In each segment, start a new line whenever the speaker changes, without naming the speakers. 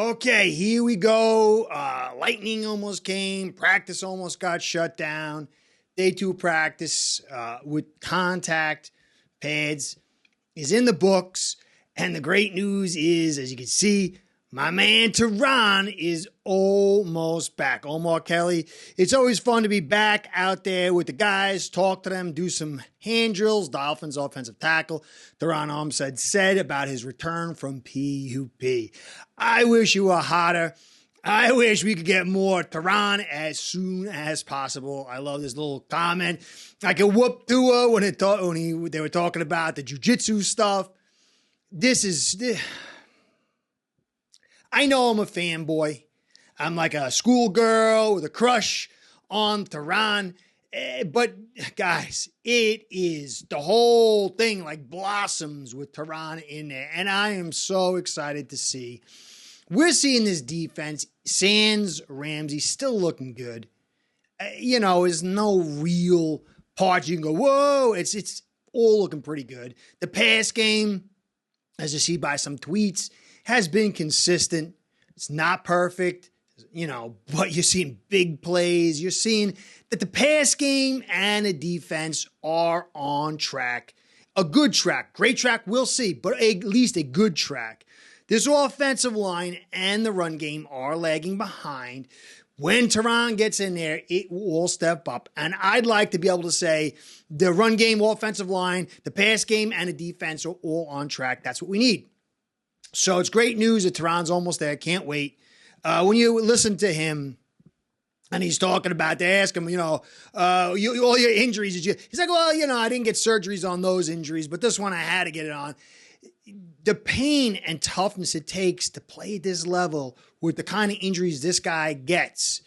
Okay, here we go. Lightning almost came. Practice almost got shut down. Day 2 practice with contact pads is in the books. And the great news is, as you can see, my man Terron is almost back. Omar Kelly, it's always fun to be back out there with the guys, talk to them, do some hand drills. Dolphins offensive tackle Terron Armstead said about his return from PUP. I wish you were hotter. I wish we could get more Terron as soon as possible. I love this little comment. I could whoop Tua when they were talking about the jiu-jitsu stuff. I know I'm a fanboy. I'm like a schoolgirl with a crush on Terron. But guys, it is the whole thing like blossoms with Terron in there. And I am so excited to see. We're seeing this defense, sans Ramsey, still looking good. There's no real parts you can go, whoa, it's all looking pretty good. The pass game, as you see by some tweets, has been consistent. It's not perfect, but you're seeing big plays. You're seeing that the pass game and the defense are on track. A good track. Great track, we'll see, but at least a good track. This offensive line and the run game are lagging behind. When Terron gets in there, it will all step up. And I'd like to be able to say the run game, offensive line, the pass game, and the defense are all on track. That's what we need. So it's great news that Terron's almost there. Can't wait. When you listen to him and he's talking about, they ask him, all your injuries. He's like, well, I didn't get surgeries on those injuries, but this one I had to get it on. The pain and toughness it takes to play at this level with the kind of injuries this guy gets,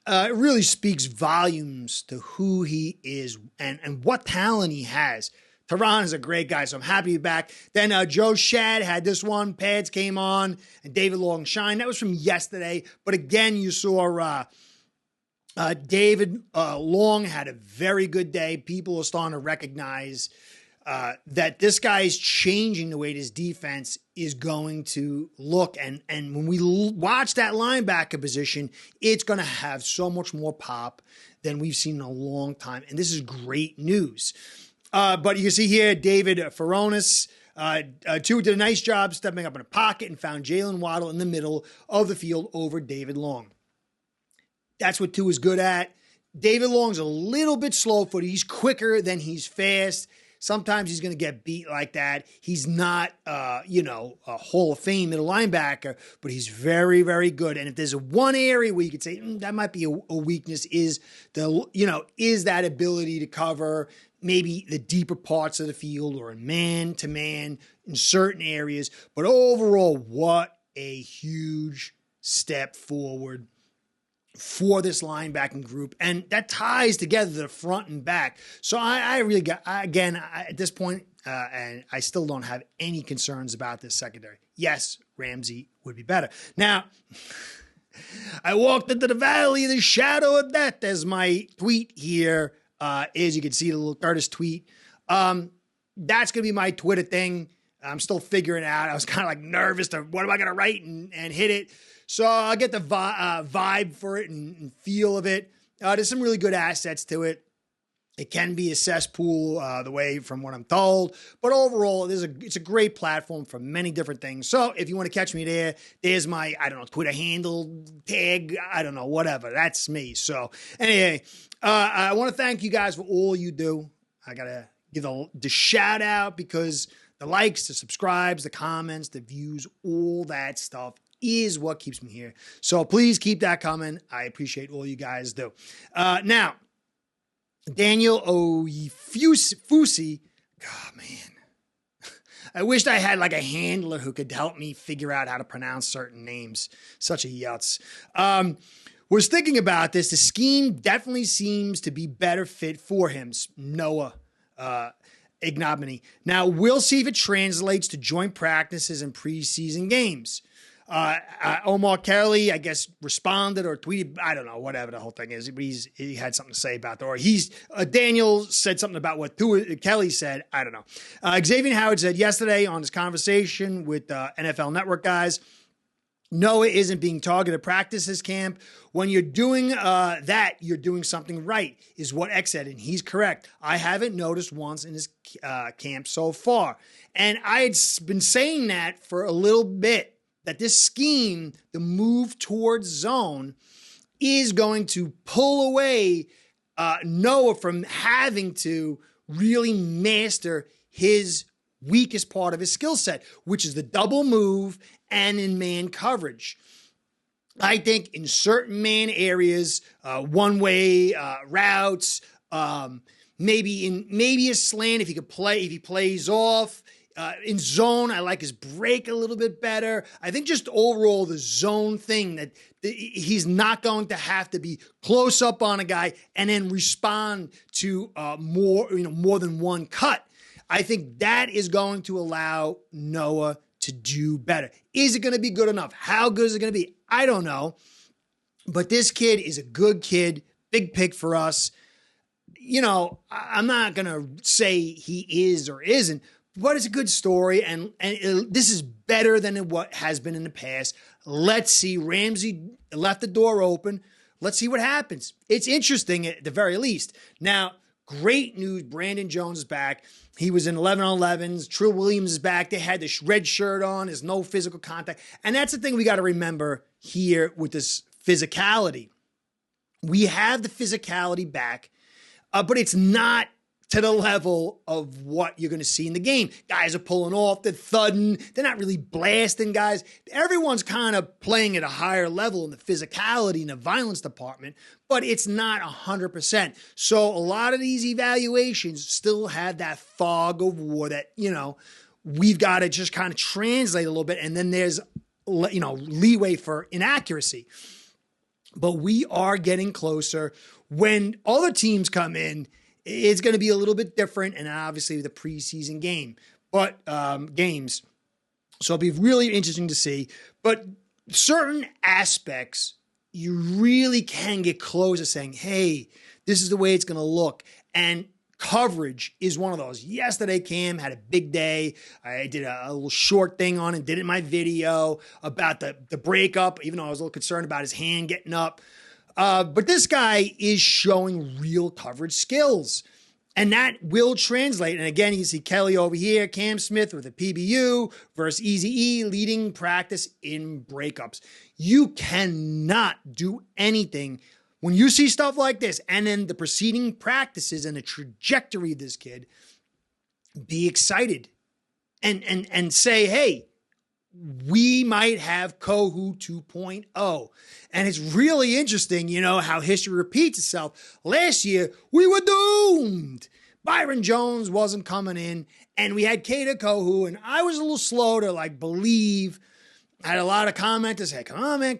it really speaks volumes to who he is and what talent he has. Terron is a great guy, so I'm happy to be back. Then Joe Shad had this one. Pads came on, and David Long shined. That was from yesterday. But again, you saw David Long had a very good day. People are starting to recognize that this guy is changing the way this defense is going to look. And when we watch that linebacker position, it's going to have so much more pop than we've seen in a long time. And this is great news. But you can see here, David Furonis, Tua did a nice job stepping up in a pocket and found Jalen Waddle in the middle of the field over David Long. That's what Tua is good at. David Long's a little bit slow-footed. He's quicker than he's fast. Sometimes he's going to get beat like that. He's not, a Hall of Fame middle linebacker, but he's very, very good. And if there's one area where you could say that might be a weakness, is that ability to cover maybe the deeper parts of the field or in man-to-man in certain areas. But overall, what a huge step forward for this linebacking group. And that ties together the front and back. So I really got, at this point, and I still don't have any concerns about this secondary. Yes, Ramsey would be better. Now, I walked into the valley of the shadow of death, as my tweet here is. You can see the little Curtis tweet. That's going to be my Twitter thing. I'm still figuring it out. I was kind of like nervous to what am I going to write and hit it. So I'll get the vibe for it and feel of it. There's some really good assets to it. It can be a cesspool the way from what I'm told. But overall, it's a great platform for many different things. So if you want to catch me there's my, Twitter handle, tag, whatever. That's me. So anyway, I want to thank you guys for all you do. I got to give the shout out because the likes, the subscribes, the comments, the views, all that stuff is what keeps me here. So please keep that coming. I appreciate all you guys do. Now, Daniel Ofusi, oh man, I wished I had like a handler who could help me figure out how to pronounce certain names. Such a yutz. Was thinking about this. The scheme definitely seems to be better fit for him. Noah ignominy. Now, we'll see if it translates to joint practices and preseason games. Omar Kelly, I guess, responded or tweeted, I don't know, whatever the whole thing is. He had something to say about that. Or Daniel said something about what Kelly said. I don't know. Xavier Howard said yesterday on his conversation with NFL Network guys, Noah isn't being targeted at practices camp. When you're doing that, you're doing something right, is what X said, and he's correct. I haven't noticed once in his camp so far. And I had been saying that for a little bit, that this scheme, the move towards zone, is going to pull away Noah from having to really master his weakest part of his skill set, which is the double move and in man coverage. I think in certain man areas, one-way routes, maybe a slant if he plays off. In zone, I like his break a little bit better. I think just overall the zone thing that he's not going to have to be close up on a guy and then respond to more than one cut. I think that is going to allow Noah to do better. Is it going to be good enough? How good is it going to be? I don't know. But this kid is a good kid. Big pick for us. I'm not going to say he is or isn't, but it's a good story. And this is better than what has been in the past. Let's see. Ramsey left the door open. Let's see what happens. It's interesting at the very least. Now, great news. Brandon Jones is back. He was in 11 on 11s. Trill Williams is back. They had the red shirt on. There's no physical contact. And that's the thing we got to remember here with this physicality. We have the physicality back, but it's not to the level of what you're going to see in the game. Guys are pulling off, they're thudding, they're not really blasting guys. Everyone's kind of playing at a higher level in the physicality and the violence department, but it's not 100%. So a lot of these evaluations still have that fog of war that, we've got to just kind of translate a little bit, and then there's, leeway for inaccuracy. But we are getting closer. When other teams come in, it's going to be a little bit different, and obviously the preseason games. So it'll be really interesting to see. But certain aspects, you really can get close to saying, hey, this is the way it's going to look. And coverage is one of those. Yesterday, Cam had a big day. I did a little short thing on it, did it in my video about the breakup, even though I was a little concerned about his hand getting up. But this guy is showing real coverage skills, and that will translate. And again, you can see Kelly over here, Cam Smith with a PBU versus Eazy-E leading practice in breakups. You cannot do anything when you see stuff like this, and then the preceding practices and the trajectory of this kid. Be excited and say, hey, we might have Kohu 2.0. And it's really interesting, how history repeats itself. Last year, we were doomed. Byron Jones wasn't coming in, and we had Kader Kohu, and I was a little slow to believe. I had a lot of commenters say, come on, man.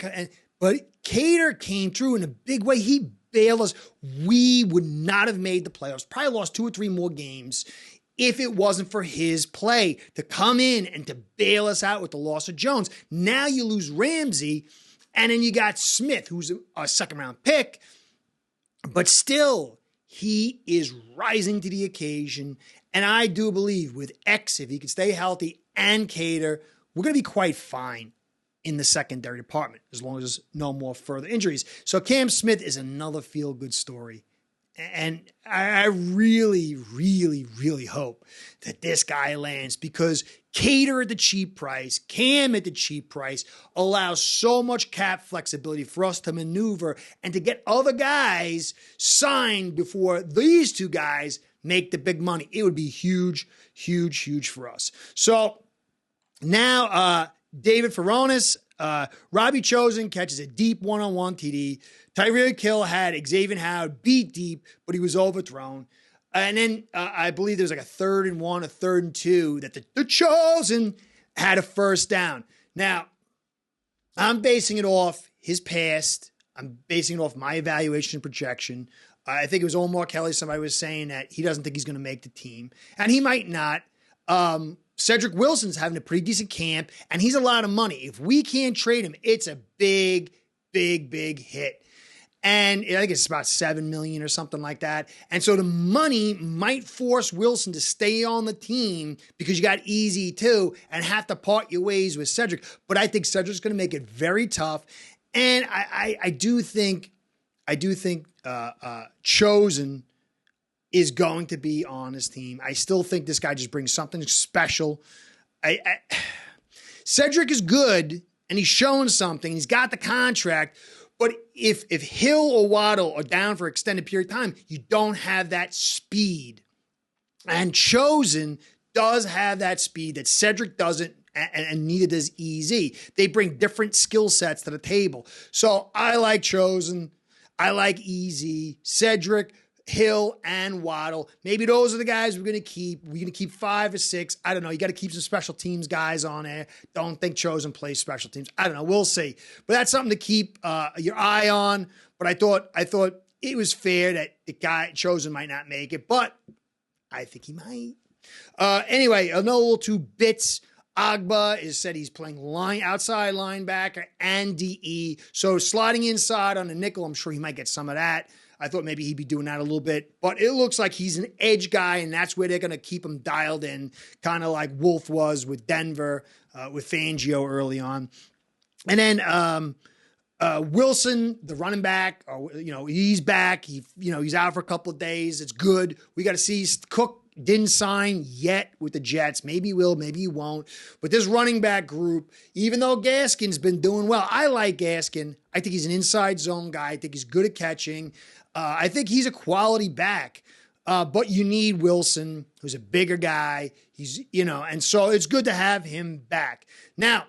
But Kader came through in a big way. He bailed us. We would not have made the playoffs. Probably lost 2 or 3 more games if it wasn't for his play to come in and to bail us out with the loss of Jones. Now you lose Ramsey, and then you got Smith, who's a second-round pick, but still, he is rising to the occasion. And I do believe with X, if he can stay healthy, and Kader, we're going to be quite fine in the secondary department, as long as there's no more further injuries. So Cam Smith is another feel-good story. And I really, really, really hope that this guy lands, because Kader at the cheap price, Cam at the cheap price, allows so much cap flexibility for us to maneuver and to get other guys signed before these two guys make the big money. It would be huge, huge, huge for us. So now David Furones, Robbie Chosen catches a deep one-on-one TD. Tyreek Hill had Xavier Howard beat deep, but he was overthrown. And then I believe there was a 3rd and 1, a 3rd and 2 that the Chosen had a first down. Now, I'm basing it off his past. I'm basing it off my evaluation and projection. I think it was Omar Kelly. Somebody was saying that he doesn't think he's going to make the team, and he might not. Cedric Wilson's having a pretty decent camp, and he's a lot of money. If we can't trade him, it's a big, big, big hit. And I think it's about $7 million or something like that. And so the money might force Wilson to stay on the team because you got Easy too and have to part your ways with Cedric. But I think Cedric's going to make it very tough. And I do think Chosen is going to be on his team. I still think this guy just brings something special. Cedric is good and he's showing something. He's got the contract. But if Hill or Waddle are down for an extended period of time, you don't have that speed. And Chosen does have that speed that Cedric doesn't, and neither does Easy. They bring different skill sets to the table. So I like Chosen. I like Easy, Cedric, Hill, and Waddle. Maybe those are the guys we're going to keep. We're going to keep 5 or 6. I don't know. You got to keep some special teams guys on there. Don't think Chosen plays special teams. I don't know. We'll see. But that's something to keep your eye on. But I thought it was fair that the guy Chosen might not make it, but I think he might. Anyway, another little 2 bits. Agba is said he's playing outside linebacker and DE. So sliding inside on the nickel, I'm sure he might get some of that. I thought maybe he'd be doing that a little bit, but it looks like he's an edge guy, and that's where they're going to keep him dialed in, kind of like Wolf was with Denver, with Fangio early on. And then Wilson, the running back, he's back. He's out for a couple of days. It's good. We got to see. Cook didn't sign yet with the Jets. Maybe he will, maybe he won't. But this running back group, even though Gaskin's been doing well, I like Gaskin. I think he's an inside zone guy. I think he's good at catching. I think he's a quality back. But you need Wilson, who's a bigger guy. And so it's good to have him back. Now,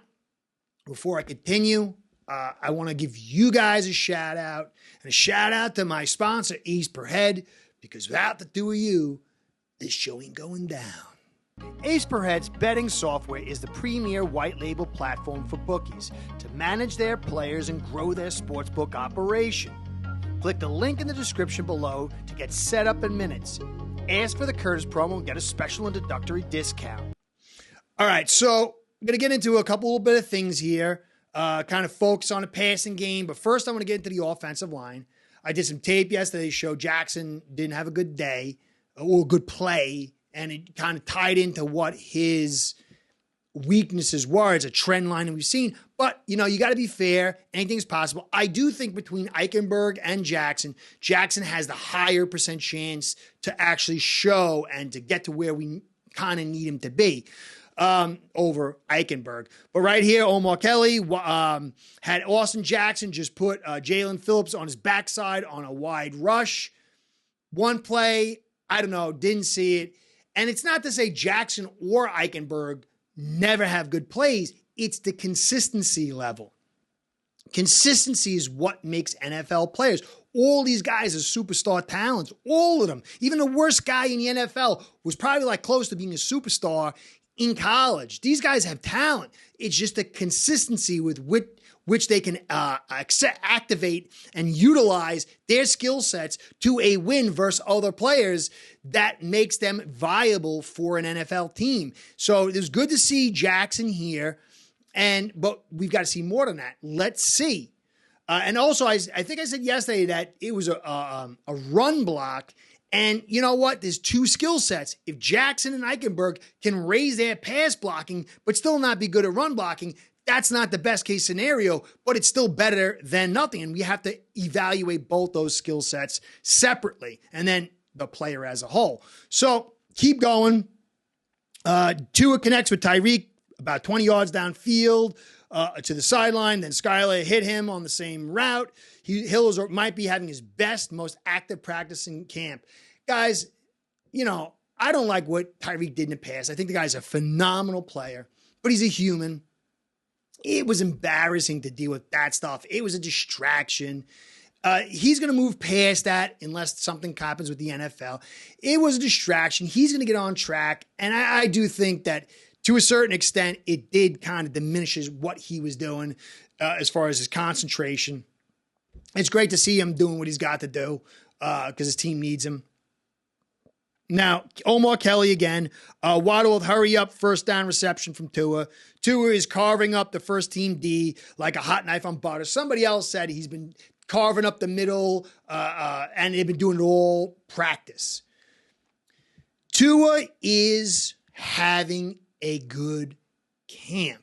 before I continue, I want to give you guys a shout out, and a shout out to my sponsor, Ace Per Head, because without the 2 of you, this show ain't going down. Ace Per Head's betting software is the premier white label platform for bookies to manage their players and grow their sportsbook operation. Click the link in the description below to get set up in minutes. Ask for the Curtis promo and get a special introductory discount. All right, so I'm going to get into a little bit of things here, kind of focus on the passing game. But first, I want to get into the offensive line. I did some tape yesterday to show Jackson didn't have a good day or a good play, and it kind of tied into what his weaknesses were. It's a trend line that we've seen. But, you got to be fair. Anything's possible. I do think between Eichenberg and Jackson has the higher % chance to actually show and to get to where we kind of need him to be over Eichenberg. But right here, Omar Kelly had Austin Jackson just put Jalen Phillips on his backside on a wide rush. One play, I don't know, didn't see it. And it's not to say Jackson or Eichenberg never have good plays. It's the consistency level. Consistency is what makes NFL players. All these guys are superstar talents. All of them. Even the worst guy in the NFL was probably close to being a superstar in college. These guys have talent. It's just the consistency with which they can activate and utilize their skill sets to a win versus other players that makes them viable for an NFL team. So it was good to see Jackson here, but we've got to see more than that. Let's see. And also, I think I said yesterday that it was a run block. And you know what? There's 2 skill sets. If Jackson and Eichenberg can raise their pass blocking, but still not be good at run blocking, that's not the best case scenario, but it's still better than nothing. And we have to evaluate both those skill sets separately and then the player as a whole. So keep going. Tua connects with Tyreek about 20 yards downfield to the sideline. Then Skylar hit him on the same route. Hill might be having his best, most active practice in camp. Guys, I don't like what Tyreek did in the past. I think the guy's a phenomenal player, but he's a human. It was embarrassing to deal with that stuff. It was a distraction. He's going to move past that unless something happens with the NFL. It was a distraction. He's going to get on track. And I do think that to a certain extent, it did kind of diminishes what he was doing as far as his concentration. It's great to see him doing what he's got to do because his team needs him. Now, Omar Kelly again. Waddle with hurry up first down reception from Tua. Tua is carving up the first team D like a hot knife on butter. Somebody else said he's been carving up the middle, and they've been doing it all practice. Tua is having a good camp.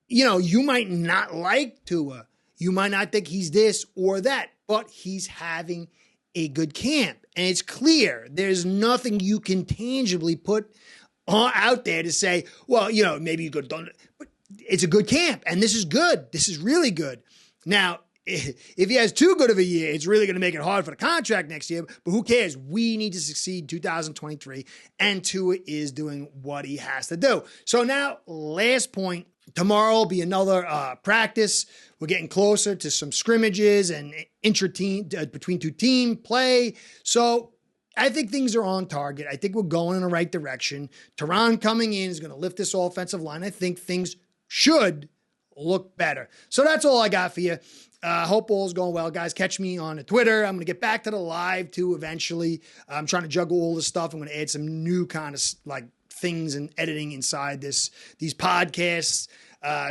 You know, you might not like Tua. You might not think he's this or that, but he's having a good camp. And it's clear there's nothing you can tangibly put out there to say, well, you know, maybe you could, but it's a good camp. And this is good. This is really good. Now, if he has too good of a year, it's really going to make it hard for the contract next year. But who cares? We need to succeed 2023. And Tua is doing what he has to do. So now, last point. Tomorrow will be another practice. We're getting closer to some scrimmages and intra-team between two team play. So I think things are on target. I think we're going in the right direction. Terron coming in is going to lift this offensive line. I think things should look better. So that's all I got for you. Hope all's going well, guys. Catch me on the Twitter. I'm going to get back to the live too eventually. I'm trying to juggle all this stuff. I'm going to add some new kind of like things and editing inside these podcasts.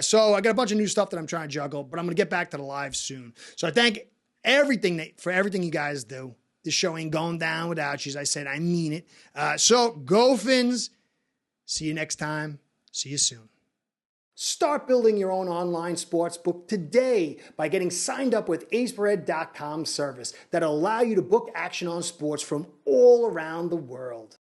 So I got a bunch of new stuff that I'm trying to juggle, but I'm going to get back to the live soon. So I thank for everything you guys do. This show ain't going down without you. As I said, I mean it. So go Fins. See you next time. See you soon. Start building your own online sportsbook today by getting signed up with acebread.com service that'll allow you to book action on sports from all around the world.